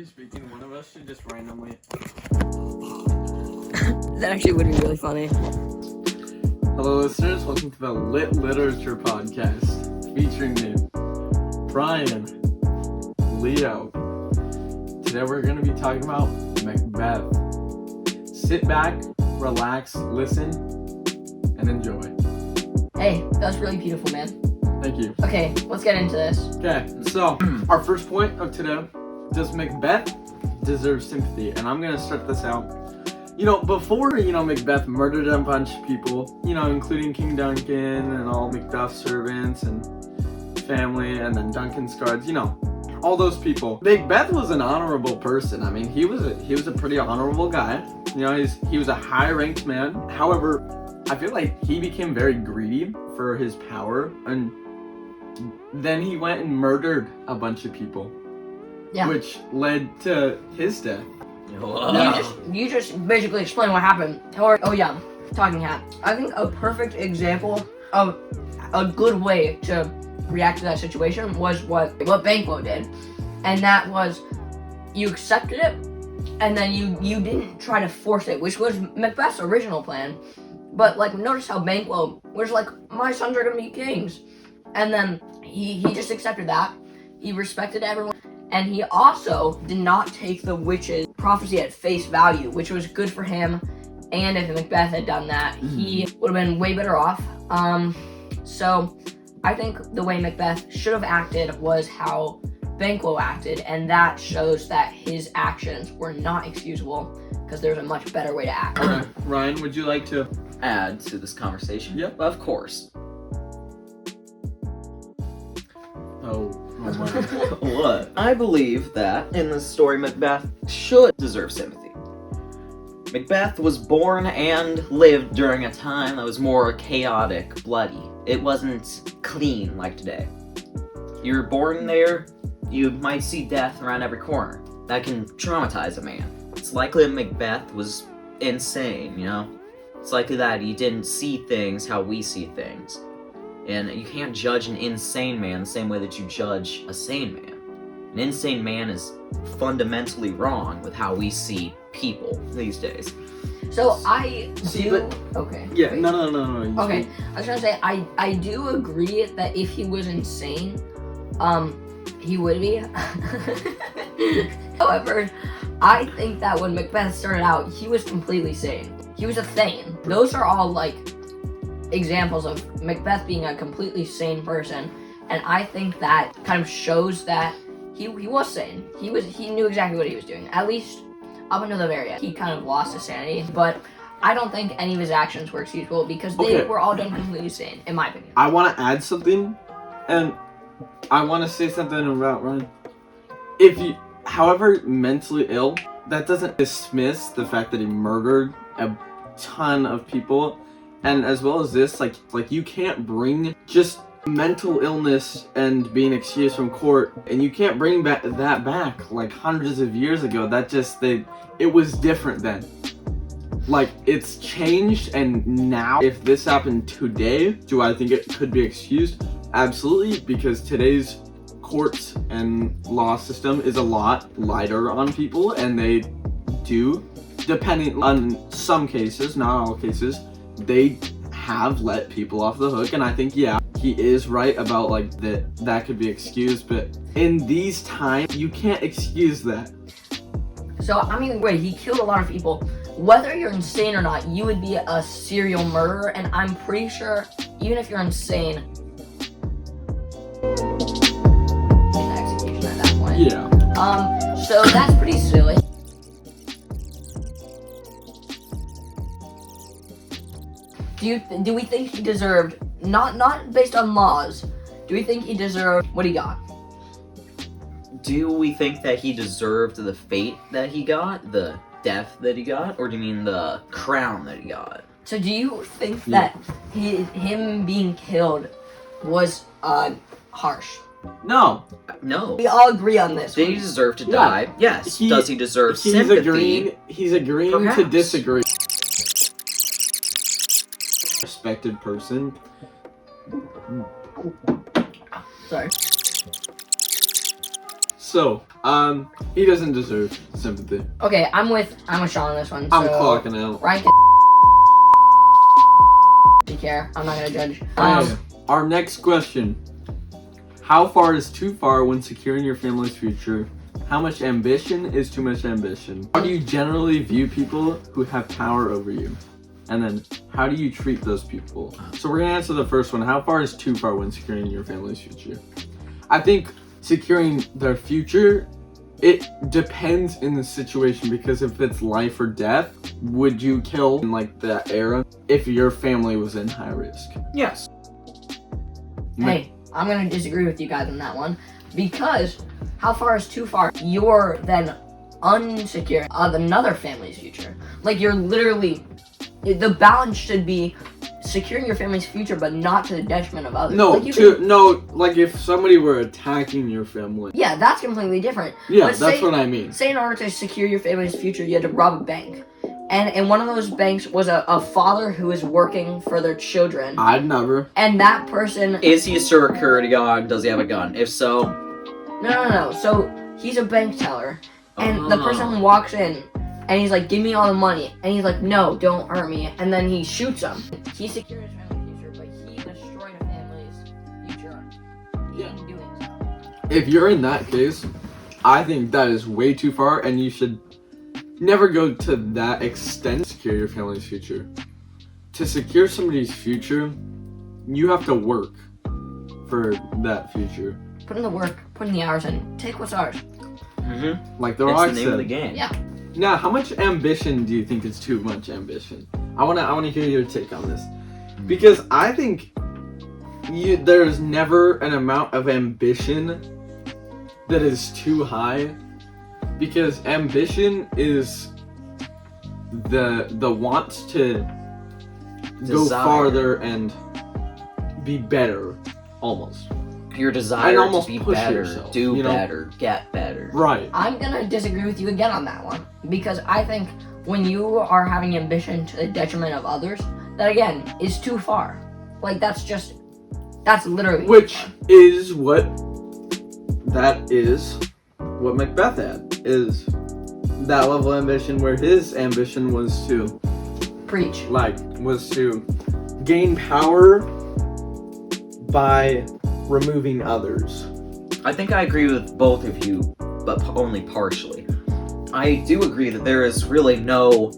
Honestly speaking, one of us should just randomly. That actually would be really funny. Hello, listeners. Welcome to the Lit Literature podcast featuring me, Brian, Leo. Today we're going to be talking about Macbeth. Sit back, relax, listen, and enjoy. Hey, that was really beautiful, man. Thank you. Okay, let's get into this. Okay, so our first point of today: does Macbeth deserve sympathy? And I'm going to start this out. Before, Macbeth murdered a bunch of people, including King Duncan and all Macduff's servants and family, and then Duncan's guards, all those people. Macbeth was an honorable person. I mean, he was a pretty honorable guy. He was a high-ranked man. However, I feel like he became very greedy for his power, and then he went and murdered a bunch of people, which led to his death. You just basically explain what happened. Talking hat. I think a perfect example of a good way to react to that situation was what Banquo did, and that was you accepted it, and then you didn't try to force it, which was Macbeth's original plan. But notice how Banquo was like, my sons are gonna be kings, and then he just accepted that. He respected everyone. And he also did not take the witch's prophecy at face value, which was good for him. And if Macbeth had done that, he would have been way better off. So I think the way Macbeth should have acted was how Banquo acted, and that shows that his actions were not excusable because there's a much better way to act. Okay. Ryan, would you like to add to this conversation? Yep. Of course. Oh my. What? I believe that in this story, Macbeth should deserve sympathy. Macbeth was born and lived during a time that was more chaotic, bloody. It wasn't clean like today. You were born there, you might see death around every corner. That can traumatize a man. It's likely that Macbeth was insane, It's likely that he didn't see things how we see things. And you can't judge an insane man the same way that you judge a sane man. An insane man is fundamentally wrong with how we see people these days. So I do... Okay. Yeah, no. Okay, I was gonna say, I do agree that if he was insane, he would be. However, I think that when Macbeth started out, he was completely sane. He was a Thane. Those are all, examples of Macbeth being a completely sane person, and I think that kind of shows that he was sane. He knew exactly what he was doing, at least up until the very end. He kind of lost his sanity, but I don't think any of his actions were excusable because they were all done completely sane, in my opinion. I want to add something, and I want to say something about Ryan. However mentally ill, that doesn't dismiss the fact that he murdered a ton of people. And as well as this, you can't bring just mental illness and being excused from court, and you can't bring that back hundreds of years ago. It was different then. It's changed, and now if this happened today, do I think it could be excused? Absolutely, because today's courts and law system is a lot lighter on people, and they do, depending on some cases, not all cases, they have let people off the hook. And I think, he is right about that could be excused, but in these times you can't excuse that. So wait, he killed a lot of people. Whether you're insane or not, you would be a serial murderer, and I'm pretty sure even if you're insane, execution at that point. Yeah. So that's pretty silly. Do we think he deserved, not based on laws, do we think he deserved what he got? Do we think that he deserved the fate that he got, the death that he got, or do you mean the crown that he got? So do you think that him being killed was harsh? No. We all agree on this. Did he deserve to die? Yes. Does he deserve sympathy? He's agreeing Perhaps. To disagree. Respected person. Sorry. So, he doesn't deserve sympathy. Okay, I'm with Sean on this one. I'm so clocking out. Ryan can take care. I'm not gonna judge. Okay, our next question. How far is too far when securing your family's future? How much ambition is too much ambition? How do you generally view people who have power over you? And then, how do you treat those people? So we're gonna answer the first one. How far is too far when securing your family's future? I think securing their future, it depends in the situation, because if it's life or death, would you kill in like that era if your family was in high risk? Yes. Hey, I'm gonna disagree with you guys on that one, because how far is too far? You're then unsecure of another family's future. Like, you're literally, the balance should be securing your family's future, but not to the detriment of others. No, like like if somebody were attacking your family. Yeah, that's completely different. Yeah, But that's what I mean. Say in order to secure your family's future, you had to rob a bank. And one of those banks was a father who was working for their children. I'd never. And that person... Is he a security guard? Does he have a gun? If so... No. So, he's a bank teller. And the person walks in, and he's like, give me all the money. And he's like, no, don't hurt me. And then he shoots him. He secured his family's future, but he destroyed a family's future. In doing so. If you're in that case, I think that is way too far, and you should never go to that extent to secure your family's future. To secure somebody's future, you have to work for that future. Put in the work, put in the hours in, take what's ours. Mm-hmm. Like the It's Rock the name of the said. game. Yeah. Now, how much ambition do you think is too much ambition? I wanna hear your take on this, because I think there's never an amount of ambition that is too high, because ambition is the want to go Desire. farther and be better, almost. Your desire And almost to be push better, yourself, do you know? better, get better. Right. I'm gonna disagree with you again on that one, because I think when you are having ambition to the detriment of others, that again is too far. Like, that's literally Which too far. is what Macbeth had, is that level of ambition where his ambition was to gain power by removing others. I think I agree with both of you, but only partially. I do agree that there is really no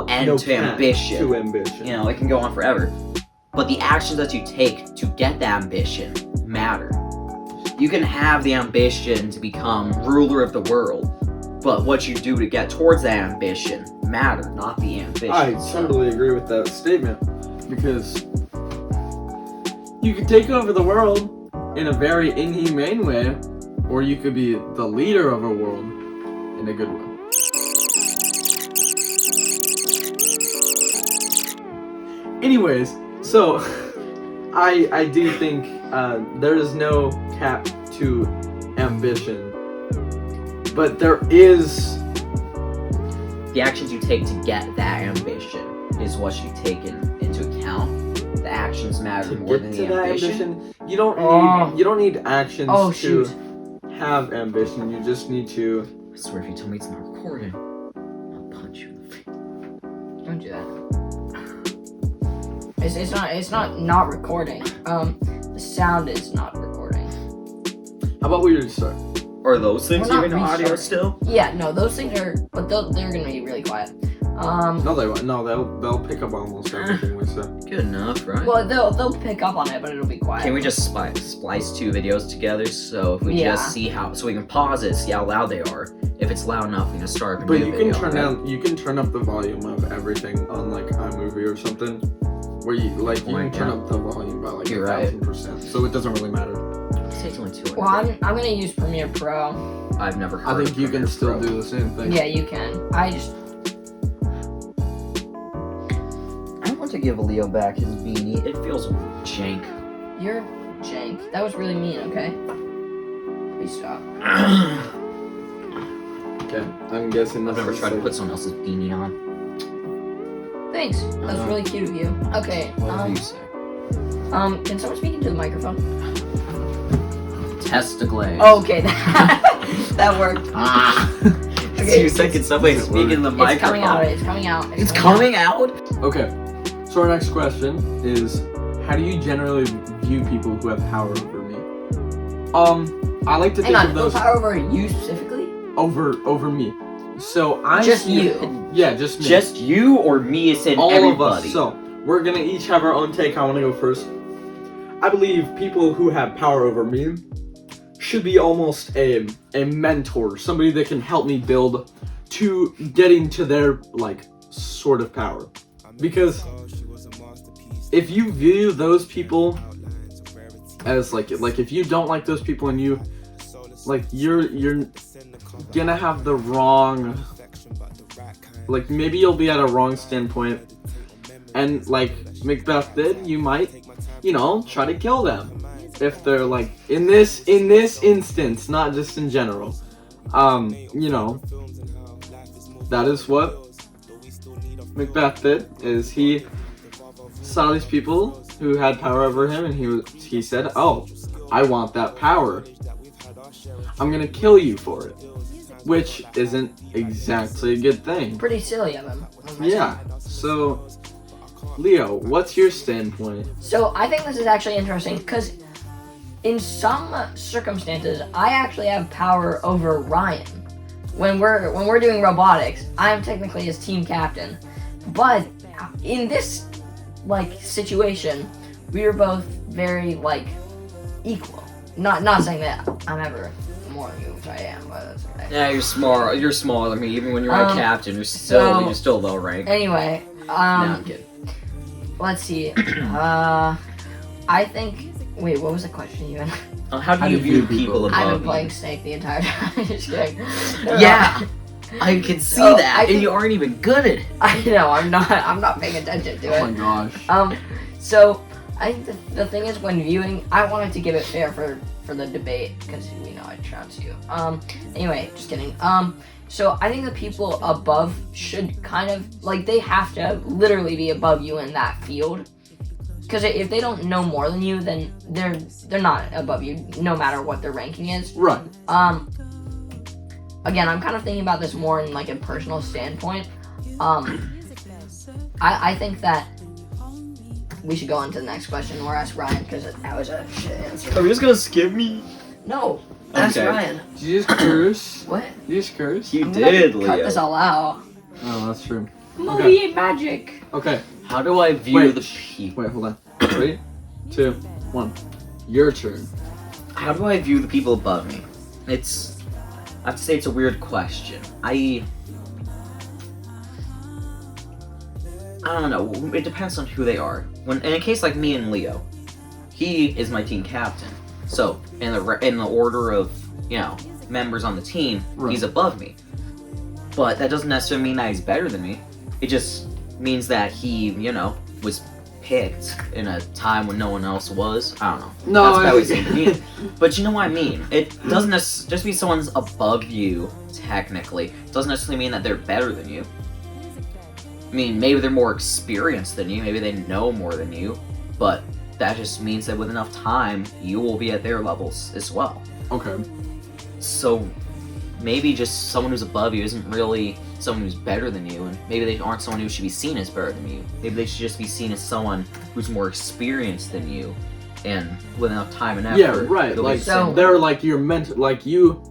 end to cap ambition. To ambition. You know, it can go on forever. But the actions that you take to get the ambition matter. You can have the ambition to become ruler of the world, but what you do to get towards that ambition matter, not the ambition. I totally agree with that statement, because you could take over the world in a very inhumane way, or you could be the leader of a world in a good way. Anyways, so I do think there is no cap to ambition, but there is. The actions you take to get that ambition is what you take into account. The actions matter To more get than to the that ambition. you don't need actions to have ambition. You just need to. I swear, if you tell me it's not recording, I'll punch you in the face. Don't do that. It's not recording. The sound is not recording. How about we restart? Are those things We're not even audio restarting. still? Yeah, no, those things are, but they're gonna be really quiet. No, they won't. No, they'll pick up almost everything we say. Good enough, right? Well, they'll pick up on it, but it'll be quiet. Can we just splice two videos together? So if we Yeah. just see so we can pause it, see how loud they are. If it's loud enough, we can start a But new you video. can turn right? down. You can turn up the volume of everything on like iMovie or something, where you can turn up the volume by like You're right. 1,000%. So it doesn't really matter. It takes only 200. Well, I'm gonna use Premiere Pro. I've never heard I think of you can Premiere still Pro. do the same thing. Yeah, you can. I want to give Leo back his beanie. It feels jank. You're jank. That was really mean. Okay. Please stop. Okay, I'm guessing I've this never is tried to like- put someone else's beanie on. Thanks. That was really cute of you. Okay. What do you say? Can someone speak into the microphone? testicle. Okay, that worked. Ah. Okay, 2 seconds. Somebody speaking in the microphone. It's coming out. It's coming out. It's coming out. Okay, so our next question is, how do you generally view people who have power over me? I like to think of those power over you specifically. over me. So I Just you. Yeah, just me. Just you or me is in all everybody. of us. So we're gonna each have our own take. I want to go first. I believe people who have power over me should be almost a mentor, somebody that can help me build to getting to their like sort of power. Because if you view those people as like if you don't like those people and you like you're gonna have the wrong, like maybe you'll be at a wrong standpoint, and like Macbeth did, you might, you know, try to kill them if they're like in this instance, not just in general. You know, that is what Macbeth did, is he saw these people who had power over him, and he said, oh, I want that power, I'm gonna kill you for it, which isn't exactly a good thing. Pretty silly of him. Yeah. So Leo, what's your standpoint? So I think this is actually interesting because in some circumstances, I actually have power over Ryan. When we're doing robotics, I'm technically his team captain. But in this like situation, we are both very like equal. Not saying that I'm ever more than you, which I am, but that's okay. Yeah, you're small. You're smaller than me. Even when you're a captain, you're still low rank. Anyway, No, I'm kidding. let's see. I think. Wait, what was the question even? How do you view people above I've been you? playing Snake the entire time. Just kidding. Yeah, I can see So, that, I and think- you aren't even good at it. I know. I'm not paying attention to Oh it. my gosh. So I think the thing is, when viewing, I wanted to give it fair for the debate because we know I trounce you. Anyway, just kidding. So I think the people above should kind of like, they have to literally be above you in that field. Because if they don't know more than you, then they're not above you, no matter what their ranking is. Right. Again, I'm kind of thinking about this more in like a personal standpoint. I think that we should go on to the next question or ask Ryan, because that was a shit answer. Are we just gonna skip me? No, ask Okay. Ryan. Did you just curse? What? Did you just curse? You I'm gonna did, cut Leo. this all out. Oh, that's true. Movie magic. Okay. How do I view Wait. the people? Wait, hold on. 3, 2, 1. Your turn. How do I view the people above me? I have to say it's a weird question. I don't know. It depends on who they are. When in a case like me and Leo, he is my team captain. So in the order of, you know, members on the team, Right. he's above me. But that doesn't necessarily mean that he's better than me. It just means that he, you know, was picked in a time when no one else was. I don't know. No, That's a bad way I of saying it. But you know what I mean. It doesn't just because someone's above you, technically, doesn't necessarily mean that they're better than you. I mean, maybe they're more experienced than you, maybe they know more than you, but that just means that with enough time, you will be at their levels as well. Okay. So maybe just someone who's above you isn't really someone who's better than you, and maybe they aren't someone who should be seen as better than you. Maybe they should just be seen as someone who's more experienced than you, and with enough time and effort. Yeah, right. they'll be Like, the same. they're like you're meant, like you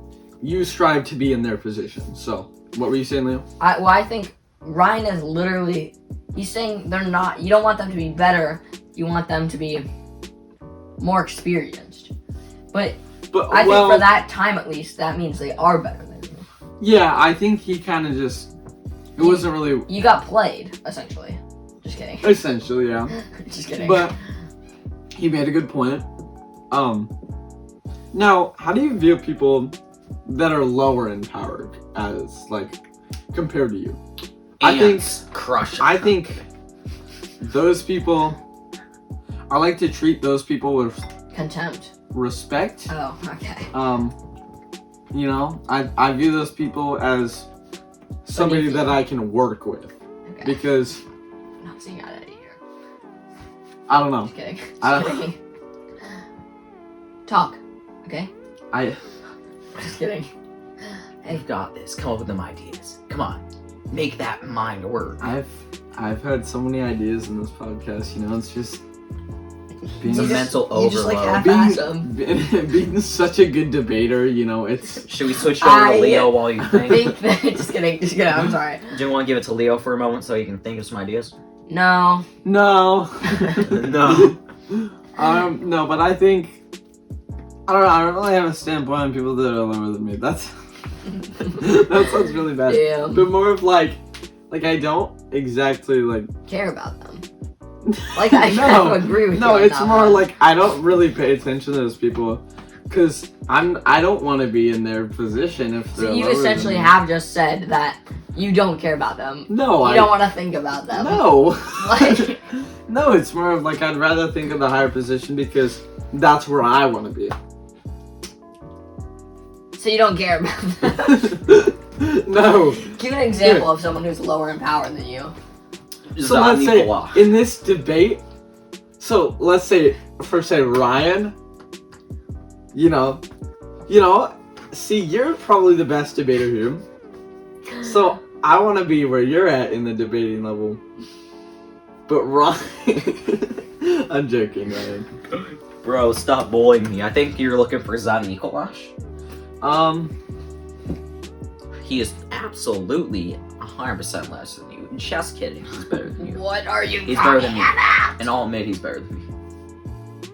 strive to be in their position. So, what were you saying, Leo? I think Ryan is literally, he's saying they're not, you don't want them to be better, you want them to be more experienced. But But I well, think for that time at least, that means they are better than you. yeah, I think he kind of just. It wasn't really. You got played, essentially. Just kidding. Essentially, yeah. Just kidding. But he made a good point. Now, how do you view people that are lower in power as like compared to you? Ants crush. I think those people. I like to treat those people with Contempt. respect. Oh, okay. You know, I view those people as somebody that I can work with, Okay. because I'm not seeing that here. I don't know. Just kidding. Just I- kidding. Talk. Okay? Just kidding. Hey, You've got this. Come up with them ideas. Come on. Make that mind work. I've had so many ideas in this podcast, you know, it's just being It's a mental you just like overload. half-ass them. being such a good debater, you know, it's Should we switch over to Leo while you think? Just kidding. I'm sorry. Do you want to give it to Leo for a moment so he can think of some ideas? No. no. No. No, but I think I don't know, I don't really have a standpoint on people that are lower than me. That sounds really bad. Yeah. But more of like I don't exactly like Care about them. Like I No. kind of agree with you. No, on it's that more one. like I don't really pay attention to those people because I don't want to be in their position if they're So you lower than essentially me. have just said that you don't care about them. No, You don't want to think about them. No. Like- No, it's more of like I'd rather think of the higher position because that's where I want to be. So you don't care about them. No. Give an example of someone who's lower in power than you. So let's say in this debate, so let's say for Ryan, you know, see, you're probably the best debater here. So I want to be where you're at in the debating level. But Ryan, I'm joking, Ryan. Bro, stop bullying me. I think you're looking for Zan Nikolash. He is absolutely 100% less than you. Just kidding. He's better than you. What are you He's better than talking me. about? And I'll admit he's better than me.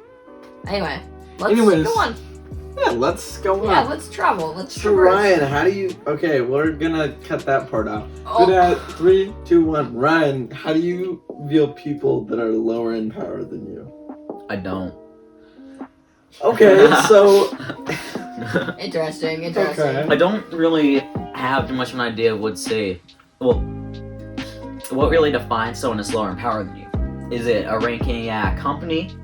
Anyway, let's Anyways. go on. Yeah, let's go Yeah, on. let's travel. Let's So traverse. Ryan, how do you? Okay, we're gonna cut that part out. Oh. But at 3, 2, 1, Ryan, how do you view people that are lower in power than you? I don't. Okay, so Interesting. Okay. I don't really have too much of an idea of what to say. Well, what really defines someone as lower in power than you? Is it a ranking at a company?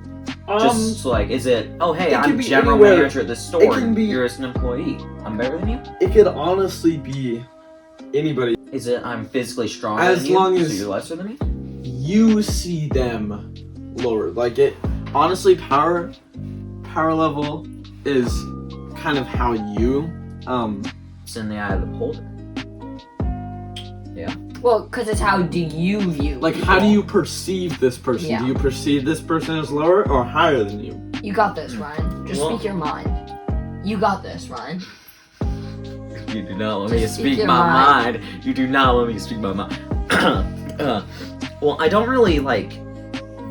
Just like, is it, oh hey, it could I'm be general anywhere. manager at this store, It can and be- you're just an employee. I'm better than you? it could honestly be anybody. Is it I'm physically stronger As than you, long so as- you're lesser than me? You see them lower. Like it. Honestly, power level is kind of how you It's in the eye of the beholder. Well, because it's how do you view like people. how do you perceive this person? Yeah. Do you perceive this person as lower or higher than you? You got this, Ryan. Just Well- speak your mind. You got this, Ryan. You do not let me Just speak speak your my mind. mind. You do not let me speak my mind. Well, I don't really like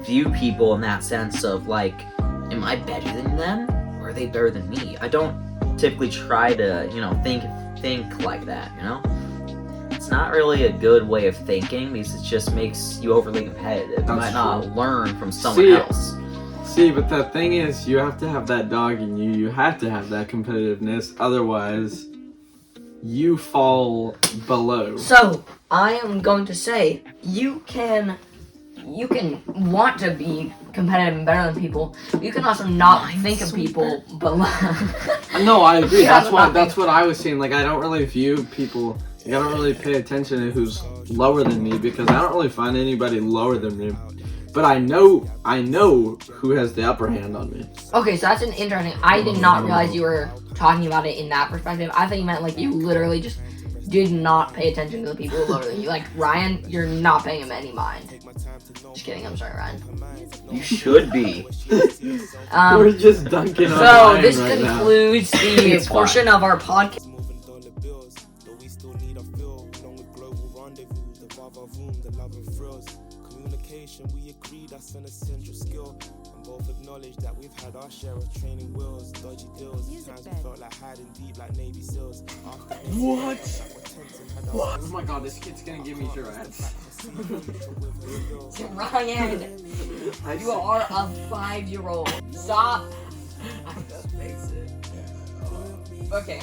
view people in that sense of like, am I better than them or are they better than me? I don't typically try to, think like that, It's not really a good way of thinking because it just makes you overly competitive. You That's might not true. learn from someone See, else. See, but the thing is, you have to have that dog in you. You have to have that competitiveness. Otherwise, you fall below. So I am going to say you can want to be competitive and better than people. You can also not think of people below. No, I agree. Yeah, That's what I was saying. Like, I don't really view people. Like, I don't really pay attention to who's lower than me because I don't really find anybody lower than me. But I know who has the upper hand on me. Okay, so that's an interesting. I did not realize you were talking about it in that perspective. I thought you meant like you literally just did not pay attention to the people lower than you. Like Ryan, you're not paying him any mind. Just kidding. I'm sorry, Ryan. You should be. We're just dunking on So Ryan this right now. concludes the It's portion of our podcast. Moving down the bills, though we still need a feel. Along with global rendezvous, the va-va-voom, the love and thrills. Communication, we agree that's an essential skill. And both acknowledge that we've had our share of training wheels, dodgy deals. Times we felt like hiding deep like Navy SEALs. What? What? Oh my god, this kid's gonna give me Tourette's. Ryan, you are a 5-year-old. Stop. I just fix it. Okay.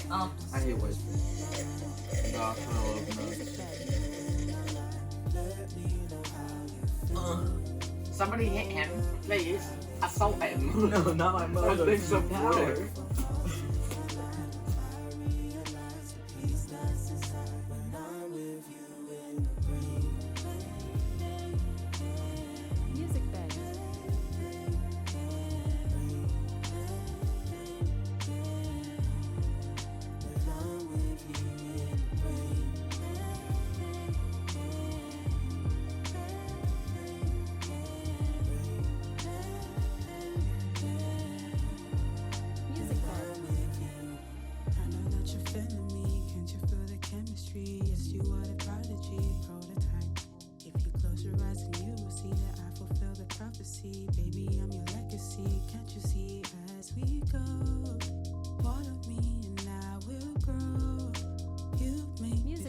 I hate white Gosh, somebody hit him, please. Assault him. No, not my mother. That thing's a brick. Music bed.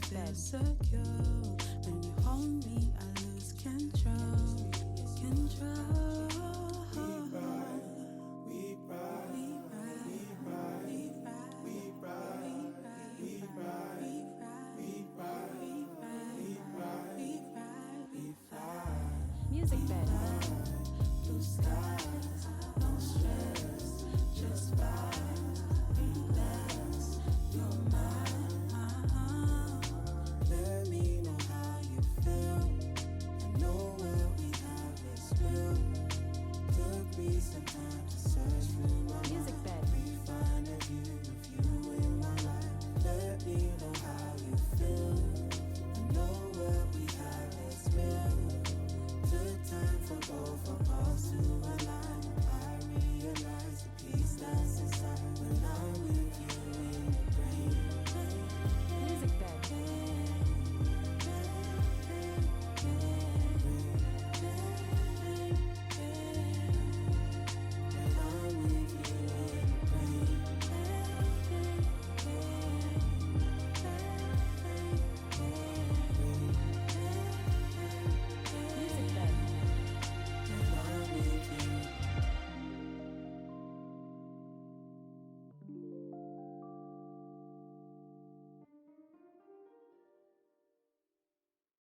feel secure. When you hold me, I lose control. Control.